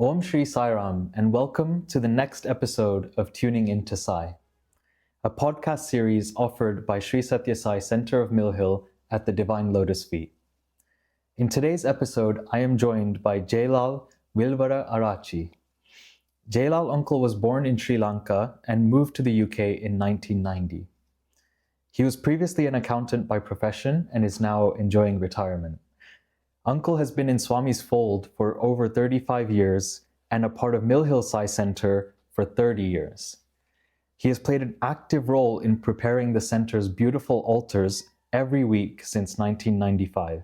Om Sri Sai Ram, and welcome to the next episode of Tuning Into Sai, a podcast series offered by Sri Sathya Sai Center of Mill Hill at the Divine Lotus Feet. In today's episode, I am joined by Jayalal Wilwaraarachchi. Jayalal uncle was born in Sri Lanka and moved to the UK in 1990. He was previously an accountant by profession and is now enjoying retirement. Uncle has been in Swami's fold for over 35 years and a part of Mill Hill Sai Center for 30 years. He has played an active role in preparing the center's beautiful altars every week since 1995.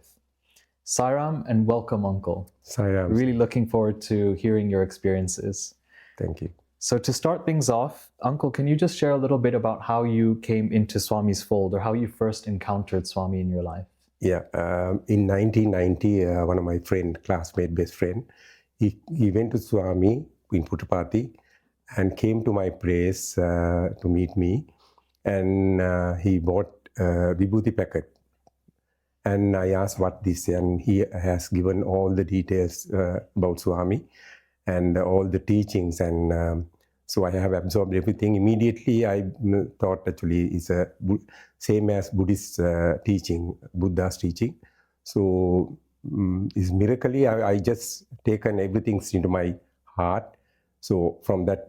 Sai Ram, and welcome, Uncle. Sai Ram. Really looking forward to hearing your experiences. Thank you. So to start things off, Uncle, can you just share a little bit about how you came into Swami's fold or how you first encountered Swami in your life? Yeah, in 1990, one of my classmate, best friend, he went to Swami in Puttapati and came to my place to meet me, and he bought a Vibhuti packet. And I asked what this, and he has given all the details about Swami and all the teachings, and so I have absorbed everything. Immediately I thought actually it's a same as Buddhist teaching, Buddha's teaching. So it's miraculously I just taken everything into my heart. So from that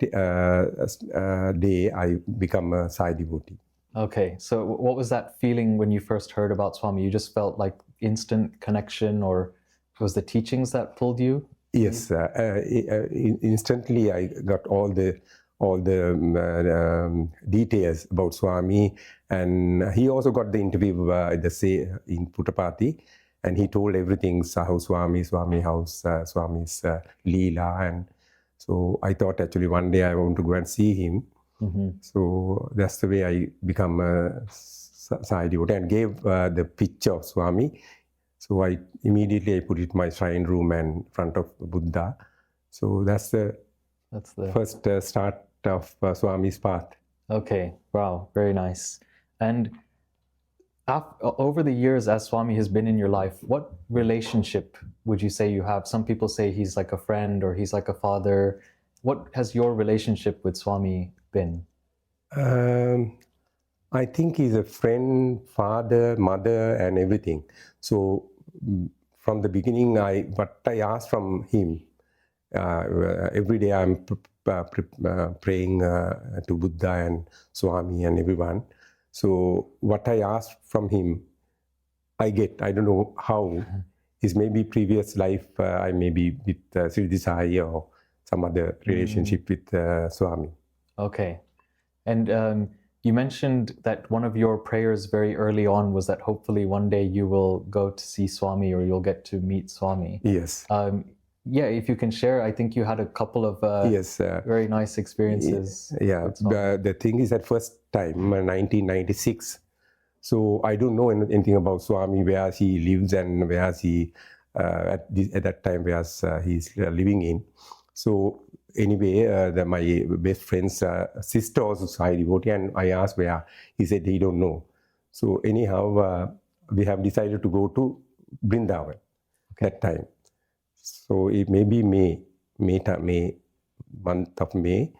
day I become a Sai devotee. Okay, so what was that feeling when you first heard about Swami? You just felt like instant connection, or was the teachings that pulled you? Yes, instantly I got all the details about Swami, and he also got the interview in Puttapati, and he told everything, how Swami house, Swami's Leela, and so I thought actually one day I want to go and see him. Mm-hmm. So that's the way I become a Sai devotee and gave the picture of Swami. So I immediately put it in my shrine room and in front of Buddha. So that's the first start of Swami's path. Okay, wow, very nice. And over the years as Swami has been in your life, what relationship would you say you have? Some people say he's like a friend or he's like a father. What has your relationship with Swami been? I think he's a friend, father, mother, and everything. So from the beginning, what I asked from him, every day I'm praying to Buddha and Swami and everyone. So what I asked from him, I get. I don't know how. Is maybe previous life I may be with Sri Sai or some other relationship with Swami. Okay. And you mentioned that one of your prayers very early on was that hopefully one day you will go to see Swami or you'll get to meet Swami. Yes. Yeah, if you can share, I think you had a couple of very nice experiences. Yeah, the thing is that first time, 1996, so I don't know anything about Swami, where he lives and where he, at that time, where he's living in. So anyway, my best friend's sister also Sai devotee, and I asked where. He said he don't know. So anyhow, we have decided to go to Vrindavan that time. So it may be May, month of May.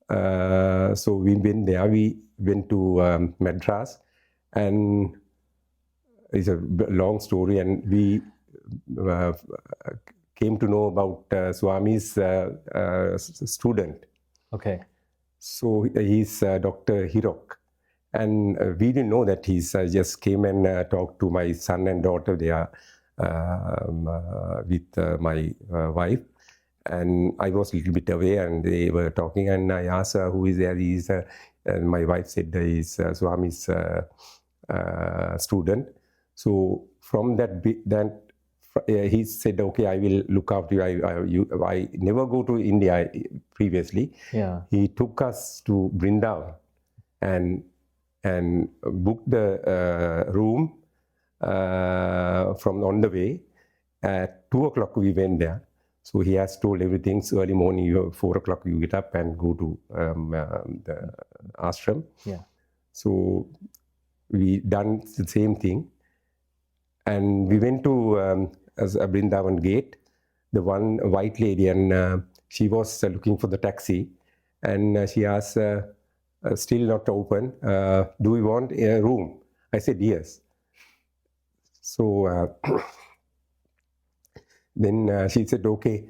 So we went there. We went to Madras, and it's a long story. And we came to know about Swami's student. Okay. So he's Dr. Hirok. And we didn't know that he's just came and talked to my son and daughter there with my wife. And I was a little bit away and they were talking, and I asked her, who is there? And my wife said he's Swami's student. So from that, he said, okay, I will look after you. I never go to India previously. Yeah. He took us to Vrindavan and booked the room from on the way. At 2 o'clock we went there. So he has told everything. So early morning, 4 o'clock you get up and go to the ashram. Yeah. So we done the same thing. And we went to Vrindavan gate. the one white lady, and she was looking for the taxi, and she asked, still not open, do we want a room? I said yes. So then she said, okay.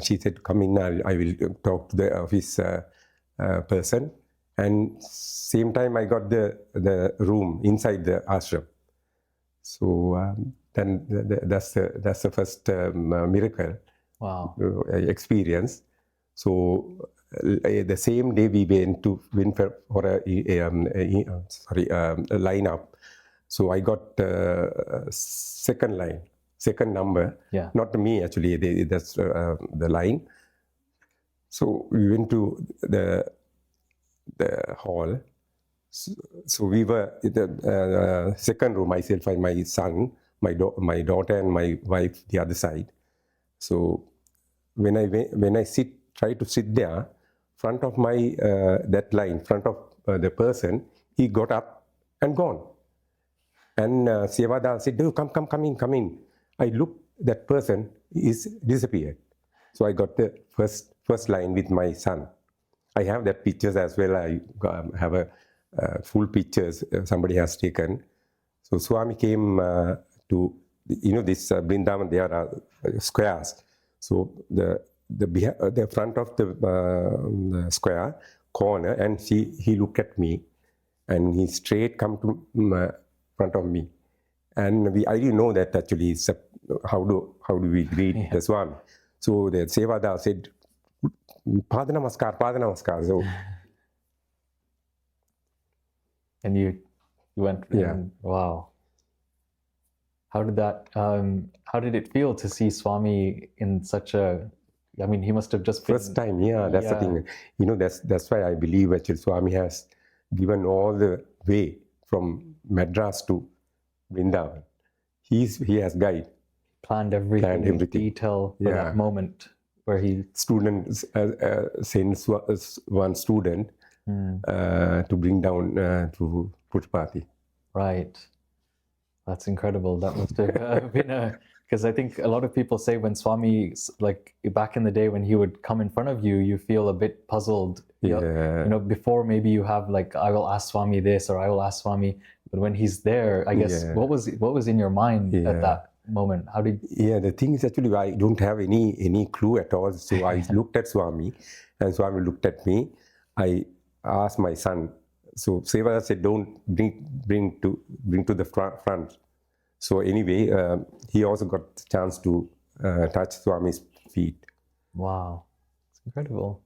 She said, come in, I will talk to the office person. And same time I got the room inside the ashram. So then that's the first miracle experience. So the same day we went for a lineup. So I got second number. Yeah. Not me actually. That's the line. So we went to the hall. So we were in the second room, myself and my son, my daughter and my wife the other side. So when I try to sit there, front of my that line, front of the person, he got up and gone. And Sevada said, "No, come in." I looked, that person is disappeared. So I got the first line with my son. I have that pictures as well. I have a full pictures somebody has taken. So Swami came to, this Vrindavan, there are squares. So the front of the square corner, and he looked at me, and he straight come to front of me. And I didn't know that actually it's how do we greet the Swami. So the Sevada said, Pada Namaskar. So, and you went, wow. How did it feel to see Swami in such a, I mean, he must have just been... First time, that's the thing. That's why I believe actually Swami has given all the way from Madras to Vrindavan. He has guided. Planned everything in detail for that moment where he... Students sends one student to bring down to Puttapati. Right. That's incredible. That must have been because I think a lot of people say when Swami, like back in the day when he would come in front of you, you feel a bit puzzled. Before maybe you have like, I will ask Swami this or I will ask Swami, but when he's there, I guess, what was in your mind at that moment? How did... the thing is actually I don't have any clue at all. So I looked at Swami and Swami looked at me. I asked my son. So Sevada said, don't bring to the front. So anyway, he also got the chance to touch Swami's feet. Wow, it's incredible.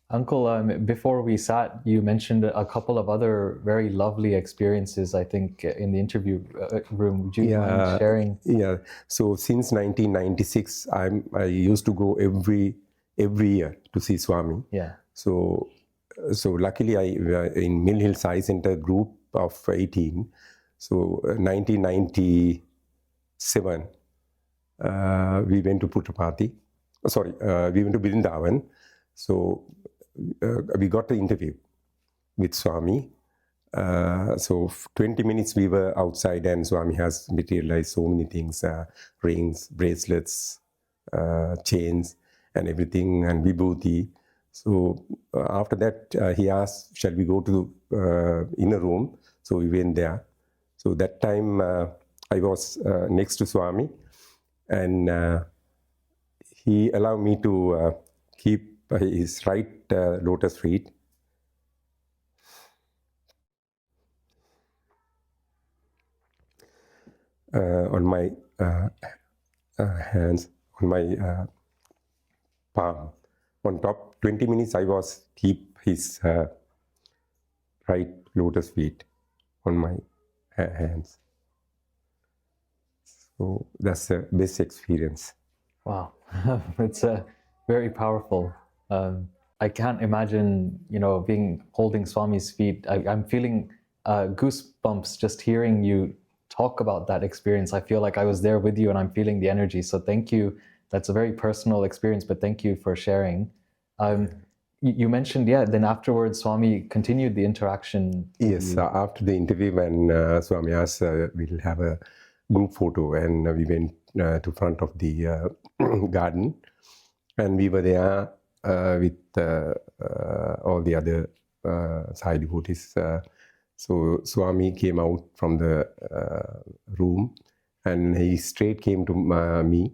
Uncle, before we sat, you mentioned a couple of other very lovely experiences, I think, in the interview room. Would you mind sharing? Yeah. So since 1996, I used to go every year to see Swami. Yeah. So luckily, I in Mill Hill Sai Center group of 18. So 1997, we went to Puttapati. We went to Vrindavan. So we got the interview with Swami. So 20 minutes we were outside, and Swami has materialized so many things: rings, bracelets, chains, and everything, and vibhuti. So after that, he asked, shall we go to inner room? So we went there. So that time I was next to Swami, and he allowed me to keep his right lotus feet on my hands, on my palm. On top, 20 minutes I was keep his right lotus feet on my hands. So that's the best experience. Wow, it's very powerful. I can't imagine, holding Swami's feet. I'm feeling goosebumps just hearing you talk about that experience. I feel like I was there with you and I'm feeling the energy. So thank you. That's a very personal experience, but thank you for sharing. You mentioned, then afterwards, Swami continued the interaction. Yes, after the interview, when Swami asked, we'll have a group photo, and we went to front of the garden, and we were there with all the other Sai devotees. So Swami came out from the room, and he straight came to me,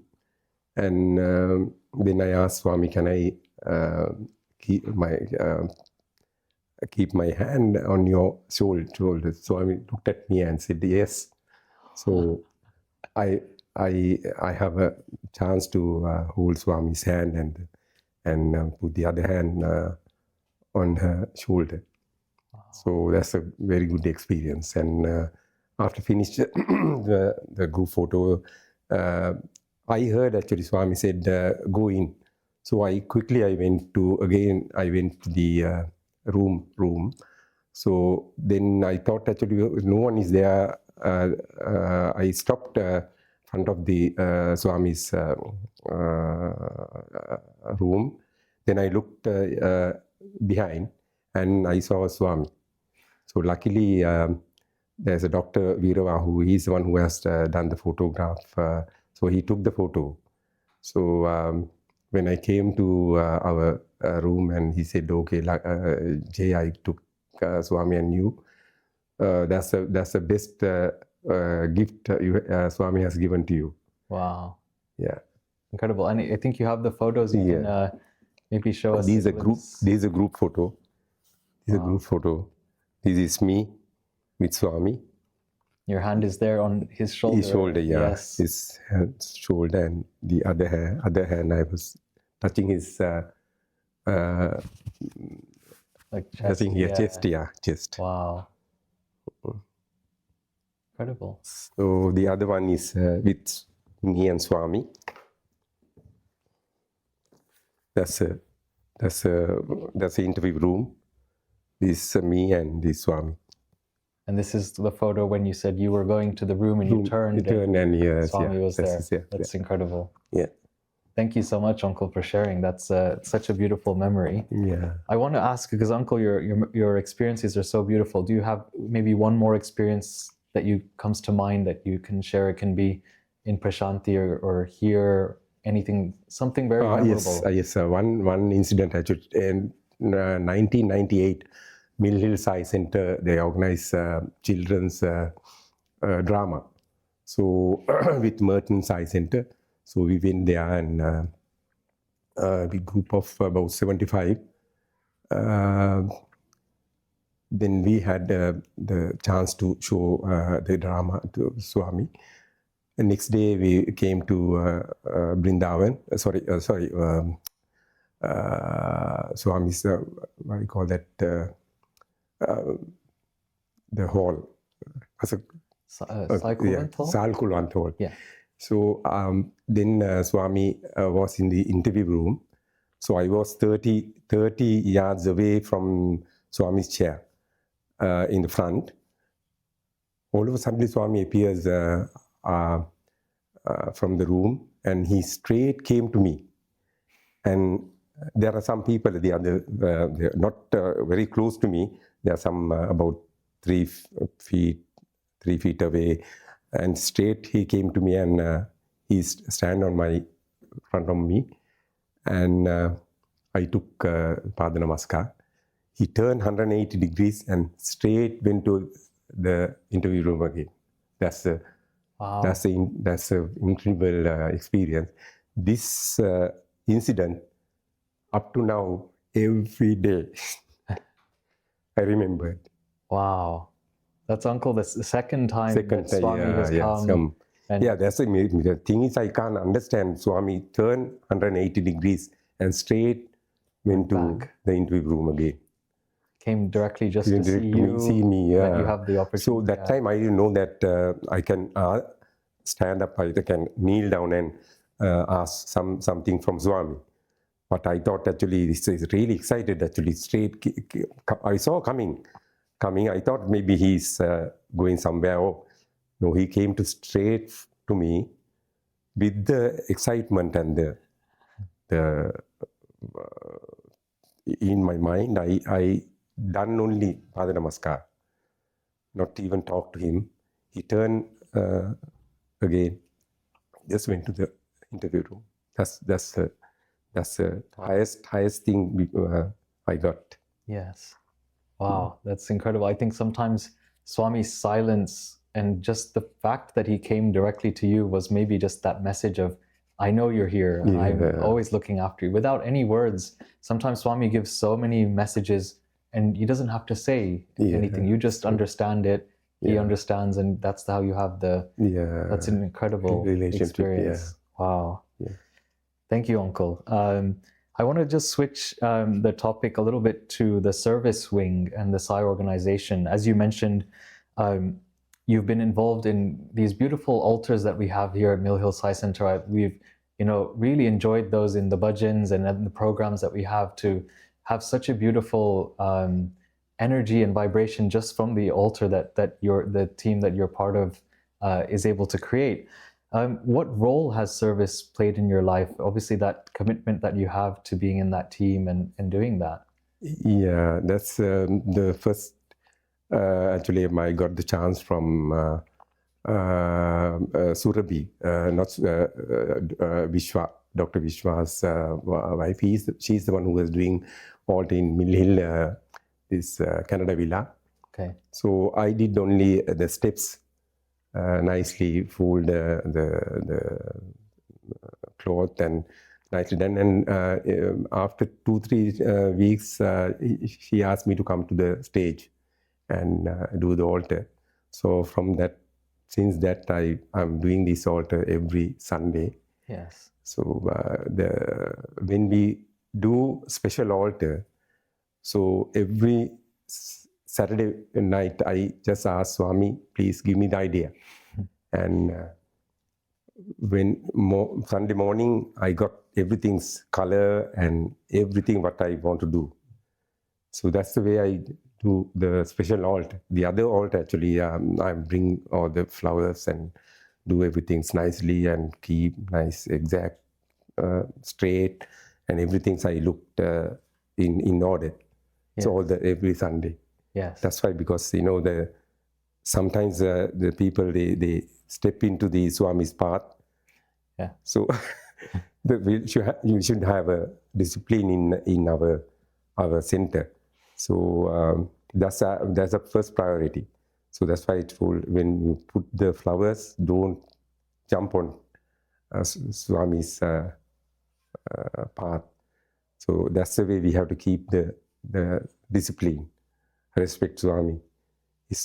and then I asked Swami, can I keep my hand on your shoulder? Swami looked at me and said yes. So I have a chance to hold Swami's hand and put the other hand on her shoulder. So that's a very good experience. And after finished the group photo, I heard actually Swami said, go in. So I went to the room. So then I thought actually no one is there. I stopped front of the Swami's room. Then I looked behind and I saw Swami. So luckily there's a Dr. Virava who is the one who has done the photograph. So he took the photo. So when I came to our room and he said, okay, Jay, I took Swami and you. That's the best gift Swami has given to you. Wow. Yeah. Incredible. And I think you have the photos. You can maybe show us. This is a group photo. This is a group photo. This is me with Swami. Your hand is there on his shoulder. His shoulder, yeah. Yes. His shoulder, and the other hand I was touching his like chest. Touching here, chest. Wow. Incredible. So the other one is with me and Swami. That's the interview room. This is me and this Swami. And this is the photo when you said you were going to the room and you turned and yes, Swami was there. That's incredible. Yeah. Thank you so much, Uncle, for sharing. That's such a beautiful memory. Yeah. I want to ask, because Uncle, your experiences are so beautiful. Do you have maybe one more experience that comes to mind that you can share? It can be in Prashanti or here, anything, something very memorable. Yes. One incident actually in 1998, Mill Hill Sai Center, they organize children's drama. So with Merton Sai Center. So we went there and a big group of about 75. Then we had the chance to show the drama to Swami. The next day we came to Brindavan. Swami's, what do you call that? The hall. Salkulvant hall? Salkulvant hall. Yeah. So then Swami was in the interview room. So I was 30 yards away from Swami's chair in the front. All of a sudden Swami appears from the room and he straight came to me. And there are some people at the other, they're not very close to me. There are some about 3 feet away. And straight he came to me and he stand on my front of me. And I took Pada Namaskar. He turned 180 degrees and straight went to the interview room again. That's an incredible experience. This incident, up to now, every day, I remember it. Wow. That's Uncle, the second time that Swami has come. That's the thing is I can't understand. Swami turned 180 degrees and straight went to the interview room again. Came directly just to see me. That you have the opportunity. So that time I didn't know that I can stand up, I can kneel down and ask something from Swami. But I thought actually this is really excited. Actually, straight I saw coming. I thought maybe he's going somewhere. Oh, no, he came straight to me with the excitement and the in my mind, I done only Pada Namaskar, not even talk to him. He turned again, just went to the interview room. That's the highest thing I got. Yes. Wow, that's incredible. I think sometimes Swami's silence and just the fact that he came directly to you was maybe just that message of, I know you're here and I'm always looking after you. Without any words, sometimes Swami gives so many messages and he doesn't have to say anything. You just understand it. He understands, and that's how you have that's an incredible experience. Wow. Yeah. Thank you, Uncle. I want to just switch the topic a little bit to the service wing and the Sai organization. As you mentioned, you've been involved in these beautiful altars that we have here at Mill Hill Sai Center. We've, really enjoyed those in the bhajans and in the programs that we have, to have such a beautiful energy and vibration just from the altar that the team that you're part of is able to create. What role has service played in your life? Obviously, that commitment that you have to being in that team and doing that. Yeah, that's the first. Actually, I got the chance from Surabhi, not Vishwa, Dr. Vishwa's wife. She's the one who was doing altar in Mill Hill, this Canada Villa. Okay. So I did only the steps. Nicely fold the cloth and nicely done. And after 2-3 weeks, she asked me to come to the stage and do the altar. So since that I'm doing this altar every Sunday. Yes. So when we do special altar, so every Saturday night, I just asked Swami, please give me the idea. And when Sunday morning, I got everything's color and everything what I want to do. So that's the way I do the special altar. The other altar, actually, I bring all the flowers and do everything nicely and keep nice, exact, straight, and everything I looked in order. Yes. So every Sunday. Yes. That's why, because sometimes the people they step into the Swami's path. Yeah. So you should have a discipline in our center. So that's the first priority. So that's why I told, when you put the flowers, don't jump on Swami's path. So that's the way we have to keep the discipline. Respect Swami.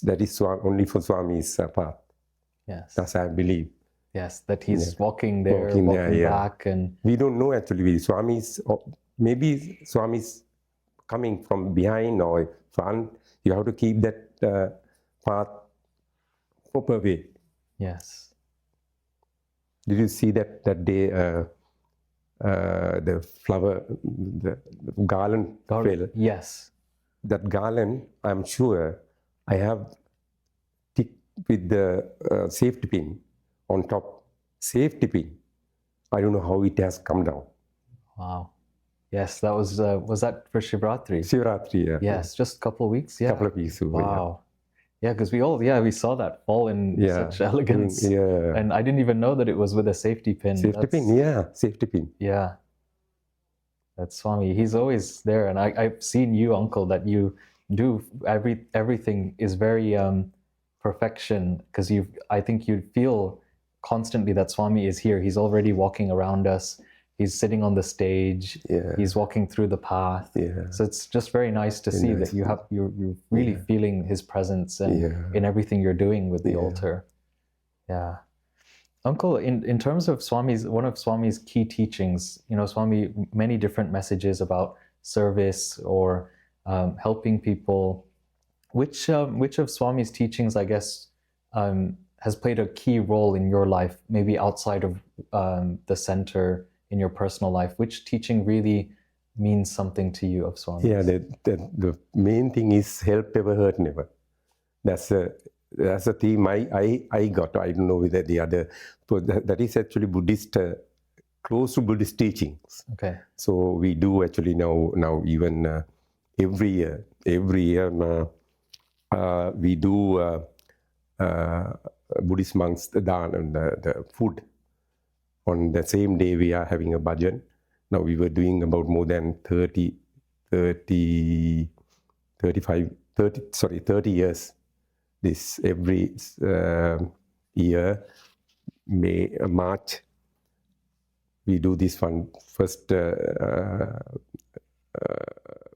That is only for Swami's path. Yes. That's I believe. Yes, that he's walking there, walking back, and we don't know actually. Maybe Swami's coming from behind or front. You have to keep that path proper way. Yes. Did you see that day? The flower, the garland fell. Yes. That garland, I'm sure, I have ticked with the safety pin on top. Safety pin. I don't know how it has come down. Wow. Yes, that was that for Shivratri? Shivratri, yeah. Yes, just a couple of weeks. Yeah. Couple of weeks ago. Wow. Yeah, because we saw that fall in such elegance. Yeah. And I didn't even know that it was with a safety pin. Safety pin. Yeah. That's Swami. He's always there. And I've seen you, Uncle, that you do everything is very perfection, because I think you feel constantly that Swami is here. He's already walking around us. He's sitting on the stage. Yeah. He's walking through the path. Yeah. So it's just very nice to see that you're really feeling his presence and in everything you're doing with the altar. Yeah. Uncle, in terms of one of Swami's key teachings, Swami, many different messages about service or helping people. Which of Swami's teachings, I guess, has played a key role in your life, maybe outside of the center, in your personal life? Which teaching really means something to you of Swami? Yeah, the main thing is help ever, hurt never. That's a theme I got. I don't know whether the other, but that is actually Buddhist, close to Buddhist teachings. Okay. So we do actually now even every year we do Buddhist monks the food. On the same day we are having a bhajan. Now we were doing about more than 30 years. This every year, March, we do this one. First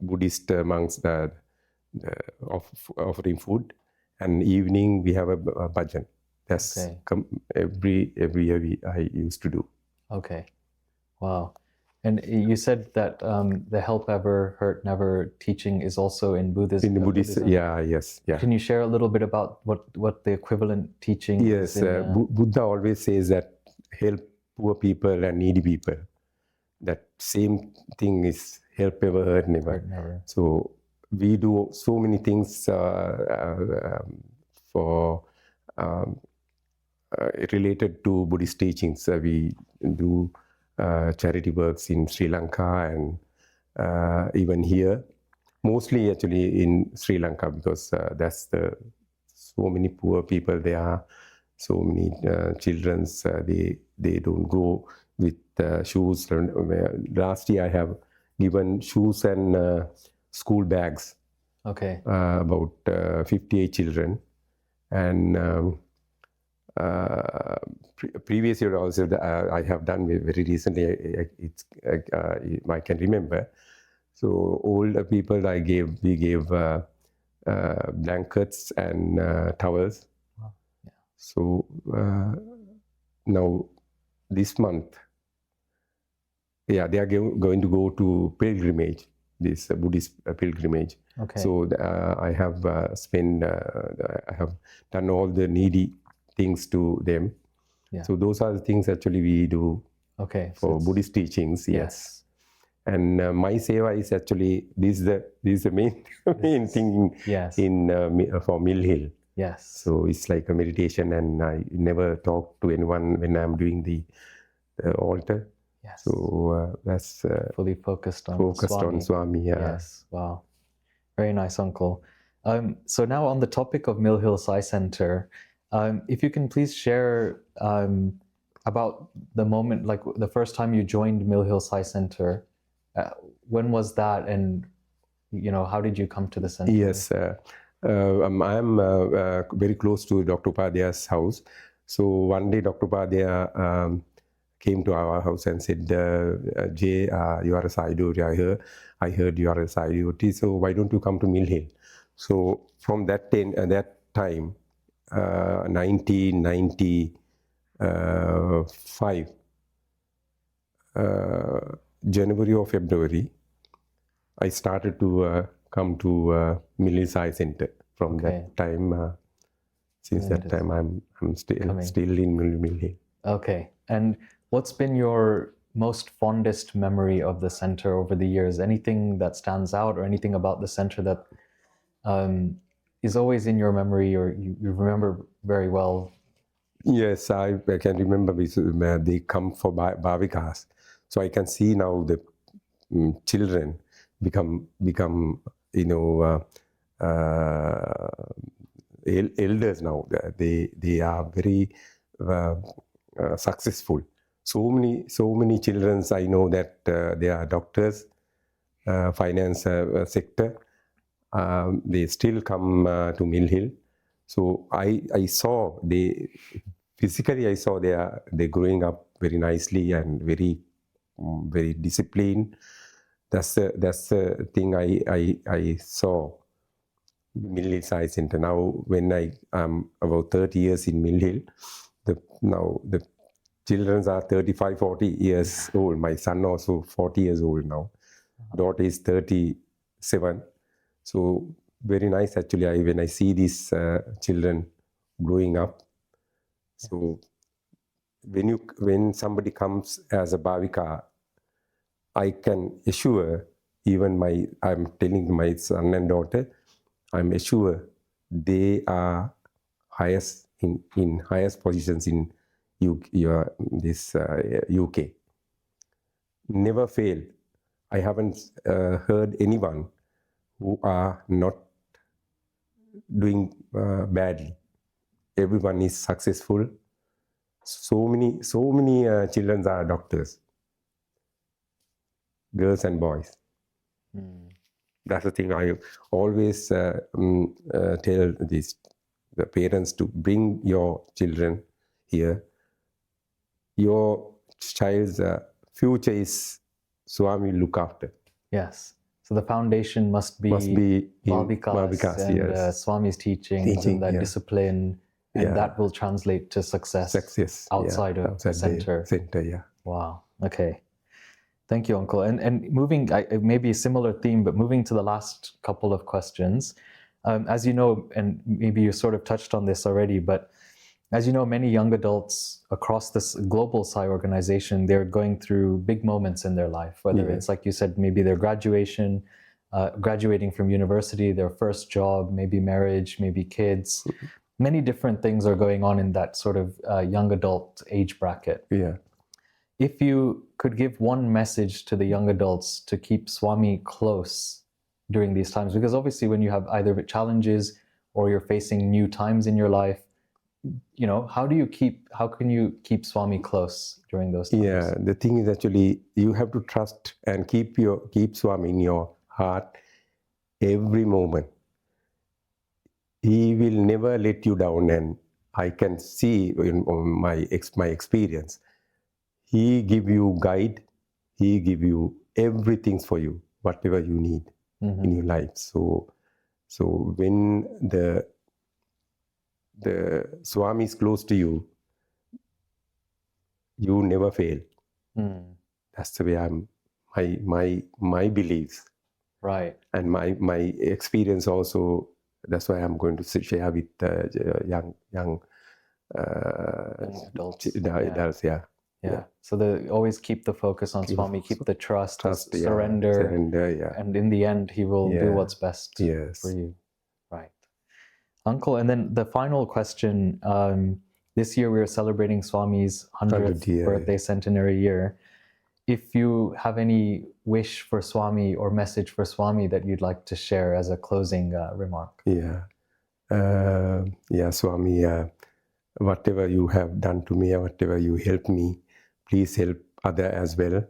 Buddhist monks offering food, and evening we have a bhajan. That's every year I used to do. Okay, wow. And you said that the help ever, hurt never teaching is also in Buddhism. In the Buddhism, yes. Can you share a little bit about what the equivalent teaching is? Yes, Buddha always says that help poor people and needy people. That same thing is help ever, hurt never. Hurt never. So we do so many things for related to Buddhist teachings. We do charity works in Sri Lanka and even here, mostly actually in Sri Lanka, because that's so many poor people there, so many children, they don't go with shoes. Last year I have given shoes and school bags. Okay. About 58 children, and previous year also I have done very recently. I can remember. So older people we gave blankets and towels. Wow. Yeah. So now this month, they are going to go to pilgrimage, this Buddhist pilgrimage. Okay. So I have I have done all the needy things to them. Yeah. So those are the things actually we do. Okay. For Buddhist teachings. Yes. And my seva is actually this is the main thing. Yes. For Mill Hill. Yes. So it's like a meditation, and I never talk to anyone when I'm doing the altar. Yes. So that's fully focused on Swami. Yeah. Yes. Wow. Very nice, Uncle. So now on the topic of Mill Hill Sai Center, if you can please share about the moment, like the first time you joined Mill Hill Sai Center. When was that, and how did you come to the center? Yes, I'm very close to Dr. Upadhyay's house. So one day Dr. Upadhyay came to our house and said, Jay, you are a Sai devotee. I heard you are a Sai devotee, so why don't you come to Mill Hill? So from that time, 1995, January or February, I started to come to Mill Hill Sai Center. From that time, since that time, I'm still in Mill Hill. Okay. And what's been your most fondest memory of the center over the years? Anything that stands out, or anything about the center that is always in your memory, or you remember very well? Yes, I can remember. They come for Bhavikas. So I can see now the children become elders now. They are very successful. So many children I know that they are doctors, finance sector. They still come to Mill Hill. So I saw physically they're growing up very nicely and very disciplined. That's the thing I saw Mill Hill Sai Center. Now when I'm about 30 years in Mill Hill, now the children are 35, 40 years old. My son also 40 years old now. Daughter is 37. So very nice actually. When I see these children growing up. So when somebody comes as a bhavika, I can assure I'm telling my son and daughter, I'm assure they are highest in highest positions in UK. Never fail. I haven't heard anyone who are not doing badly. everyone is successful. So many children are doctors, girls and boys. That's the thing I always tell the parents to bring your children here. Your child's future is Swami look after. Yes. So the foundation must be Bhavikas and yes. Swami's teachings and that discipline, and that will translate to success outside of the center. Yeah. Wow. Okay. Thank you, Uncle. And moving, maybe a similar theme, but moving to the last couple of questions. As you know, and maybe you sort of touched on this already, but as you know, many young adults across this global Sai organization, they're going through big moments in their life, whether it's, like you said, maybe their graduation, graduating from university, their first job, maybe marriage, maybe kids. Many different things are going on in that sort of young adult age bracket. Yeah. If you could give one message to the young adults to keep Swami close during these times, because obviously when you have either challenges or you're facing new times in your life, you know, how can you keep Swami close during those times? Yeah, the thing is actually you have to trust and keep Swami in your heart every moment. He will never let you down, and I can see in my experience. He give you guide. He give you everything for you, whatever you need in your life. So when the Swami is close to you, you never fail. That's the way my beliefs. Right. And my experience also. That's why I'm going to share with young adults. Adults, yeah. So they always keep the focus on Swami, keep the trust surrender, and in the end, he will do what's best for you. Right. Uncle, and then the final question, this year we are celebrating Swami's 100th birthday centenary year. If you have any wish for Swami or message for Swami that you'd like to share as a closing remark. Swami, whatever you have done to me, whatever you helped me, please help others as well,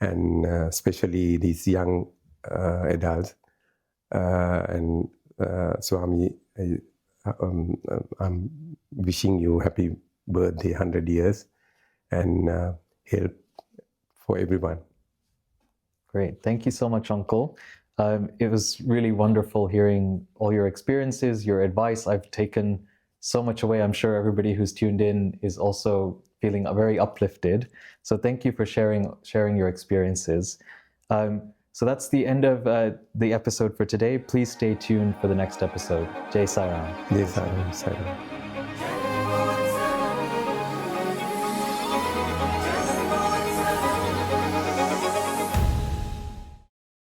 and especially these young adults. And Swami, I'm wishing you happy birthday, 100 years, and help for everyone. Great. Thank you so much, Uncle. It was really wonderful hearing all your experiences, your advice. I've taken so much away. I'm sure everybody who's tuned in is also feeling very uplifted. So thank you for sharing your experiences. So that's the end of the episode for today. Please stay tuned for the next episode. Jai Sai Ram. Jai Sai Ram.